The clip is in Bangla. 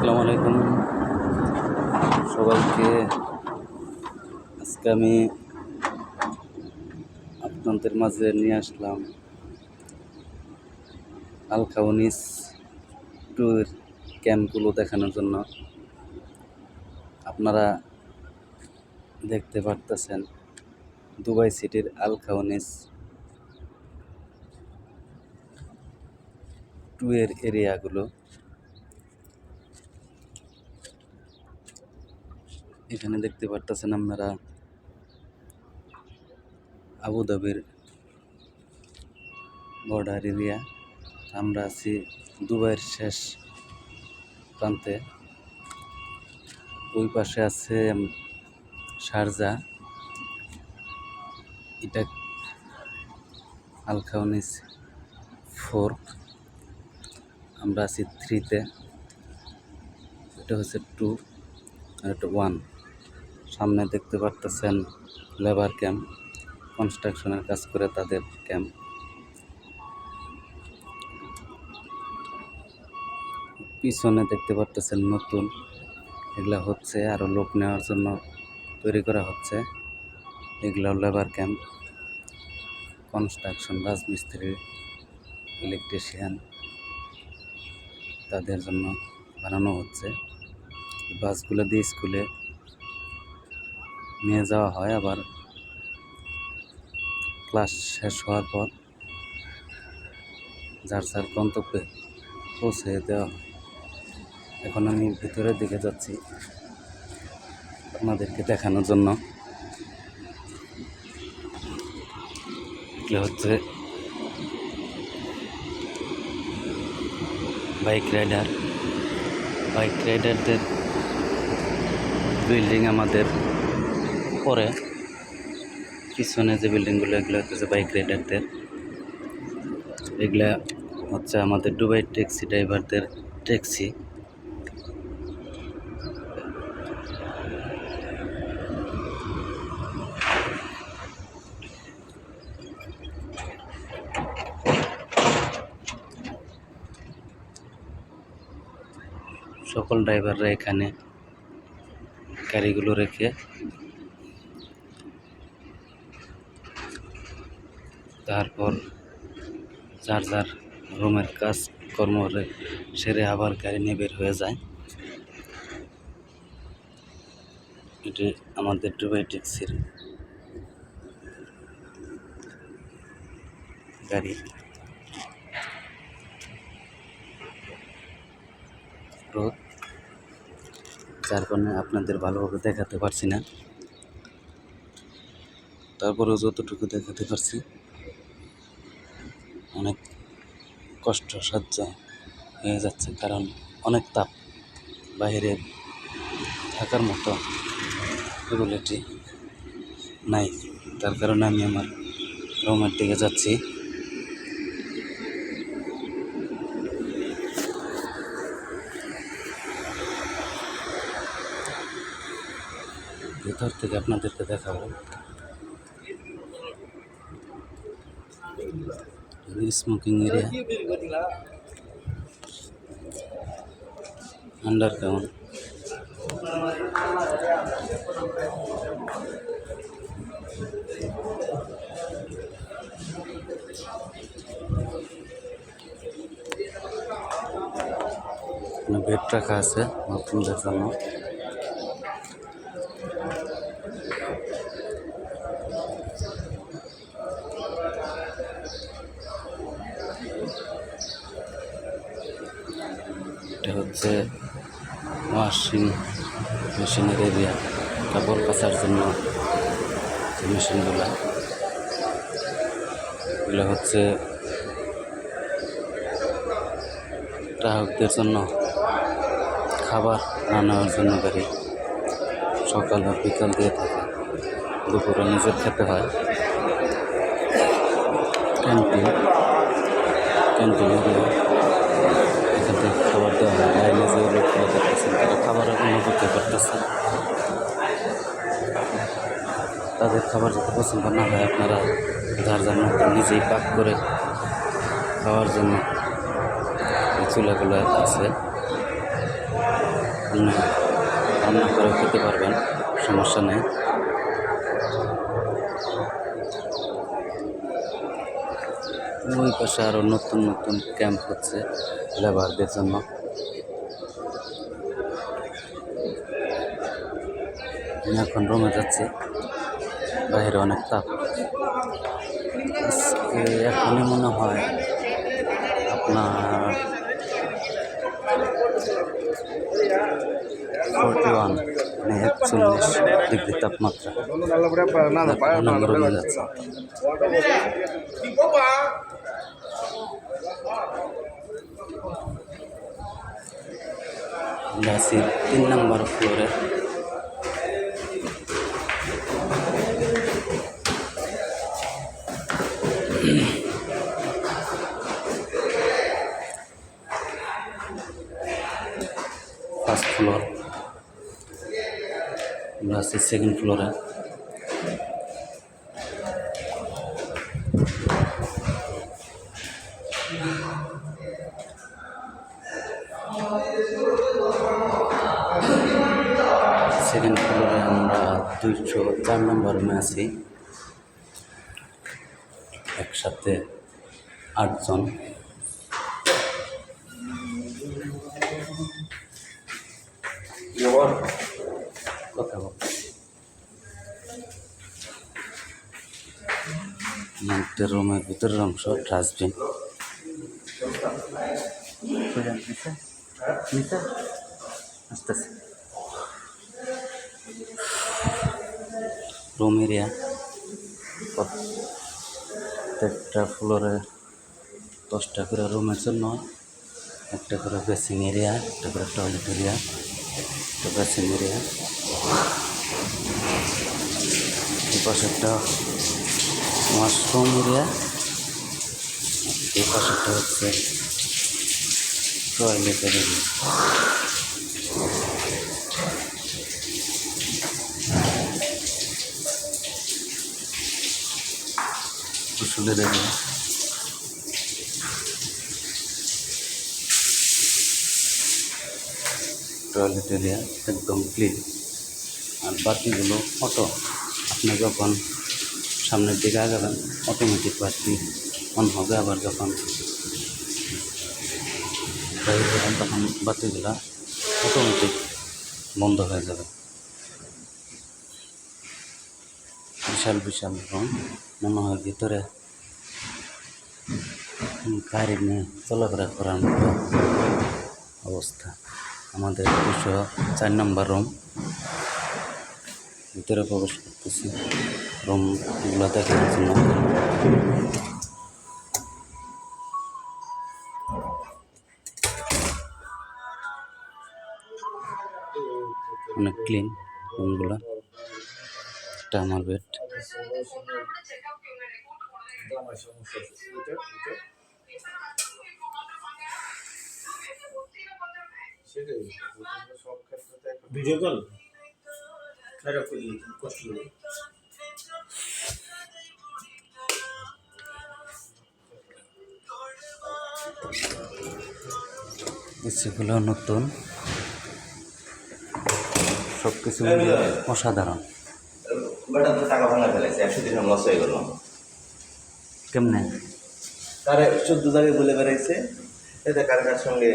আসসালামু আলাইকুম সবাইকে। আজকে আমি আপনাদের মাঝে নিয়ে আসলাম আল কাউনিস ট্যুর ক্যাম্পগুলো দেখানোর জন্য। আপনারা দেখতে পারতেছেন দুবাই সিটির আল কাউনিস ট্যুরের এরিয়াগুলো। এখানে দেখতে পারতেছেন আপনারা আবুধাবির বর্ডার এরিয়া। আমরা আছি দুবাইয়ের শেষ প্রান্তে। ওই পাশে আছে শারজা। এটা আল কাউনিস 4, আমরা আছি 3-তে। এটা হচ্ছে 2 আর এটা 1। সামনে দেখতে পারতেছেন লেবার ক্যাম্প, কনস্ট্রাকশনের কাজ করে তাদের ক্যাম্প। পিছনে দেখতে পারতেছেন নতুন এগুলা হচ্ছে, আরও লোক নেওয়ার জন্য তৈরি করা হচ্ছে। এগুলো লেবার ক্যাম্প, কনস্ট্রাকশন, রাজমিস্ত্রি, ইলেকট্রিশিয়ান তাদের জন্য বানানো হচ্ছে। বাসগুলো দিয়ে স্কুলে নিয়ে যাওয়া হয়, আবার ক্লাস শেষ হওয়ার পর যার যার গন্তব্যে পৌঁছে দেওয়া হয়। এখন আমি ভিতরের দিকে যাচ্ছি আপনাদেরকে দেখানোর জন্য। এগুলো হচ্ছে বাইক রাইডারদের বিল্ডিং আমাদের পরে। পিছনে যে বিল্ডিংগুলো এগুলো হচ্ছে বাইক রাইডারদের। এগুলা হচ্ছে আমাদের দুবাই ট্যাক্সি ড্রাইভারদের ট্যাক্সি। সকল ড্রাইভাররা এখানে গাড়িগুলো রেখে তারপর যার যার রুমের কাজ কর্ম সেরে আবার গাড়ি নিয়ে বের হয়ে যায়। এটি আমাদের দুবাই ট্যাক্সির গাড়ি। রোদ, যার কারণে আপনাদের ভালোভাবে দেখাতে পারছি না, তারপরেও যতটুকু দেখাতে পারছি অনেক কষ্টসাধ্য হয়ে যাচ্ছে, কারণ অনেক তাপ, বাইরে থাকার মতো এবিলিটি নাই। তার কারণে আমি আমার রুমের দিকে যাচ্ছি। ভিতর থেকে আপনাদেরকে দেখাবো। Smoking area, underground. বেড রাখা আছে নতুনদের জন্য। এটা হচ্ছে ওয়াশিং মেশিনের এরিয়া, কাপড় কাচার জন্য যে মেশিনগুলো, এগুলো হচ্ছে গ্রাহকদের জন্য খাবার রান্নার জন্য গাড়ি সকাল আর বিকাল দিয়ে থাকে, দুপুরে নিজের খেতে হয়। ক্যান্টিন এরিয়া, এখান থেকে খাবার দেওয়া হয়। লাইনে যে লোকগুলো দেখতেছেন তারা খাবারের অনুভূতি করতেছে। তাদের খাবার যদি পছন্দ না হয়, আপনারা যার যার মতো নিজেই পাক করে খাওয়ার জন্য এই চুলাগুলো আছে। আপনি রান্না করে খেতে পারবেন, সমস্যা নেই। ওই পাশে আরও নতুন নতুন ক্যাম্প হচ্ছে লেবারদের জন্য। আমি এখন রুমে যাচ্ছি, বাইরে অনেক তাপ। আজকে এখনই মনে হয় আপনার 41 মানে 41 ডিগ্রি তাপমাত্রা। এখন আমি রুমে যাচ্ছি। আমরা আছি 3 নম্বর ফ্লোরে। ফার্স্ট ফ্লোর, আমরা আছি সেকেন্ড ফ্লোরে। সেকেন্ড ফ্লোরে আমরা 204 নম্বর রুমে আছি, একসাথে 8 জন। কথা বল। আমাদের রুমের ভিতরের অংশ ডাস্টবিন। রুম এরিয়া প্রত্যেকটা ফ্লোরে 10টা করে রুমের জন্য, একটা করে বেসিং এরিয়া, একটা করে টয়লেট এরিয়া, একটা বেসিং এরিয়া। এই পাশে একটা ওয়াশরুম এরিয়া, এই পাশেটা হচ্ছে টয়লেট এরিয়া। গোসলের এরিয়া। টয়লেট এরিয়া একদম ক্লিন, আর বাতিগুলো অটো। আপনি যখন সামনের দিকে আগাবেন অটোমেটিক বাতি অন হবে, আবার যখন বাইরে যাবেন তখন বাতিগুলো অটোমেটিক বন্ধ হয়ে যাবে। বিশাল বিশাল রুম, মনে হয় ভিতরে গাড়ি নিয়ে চলাফেরা করার মতো অবস্থা। আমাদের 204 নম্বর রুম, ভিতরে প্রবেশ করতেছি রুমগুলো দেখার জন্য। অনেক ক্লিন রুমগুলো। এটা আমার বেড। ভিডিও কল কষ্ট এসিগুলো নতুন, সব কিছু অসাধারণ। টাকা ভাঙা ফেলেছে, 100 লস হয়ে গেল। কেমনে তারে 14 জায়গায় বলে বেড়াইছে, এতে কার সঙ্গে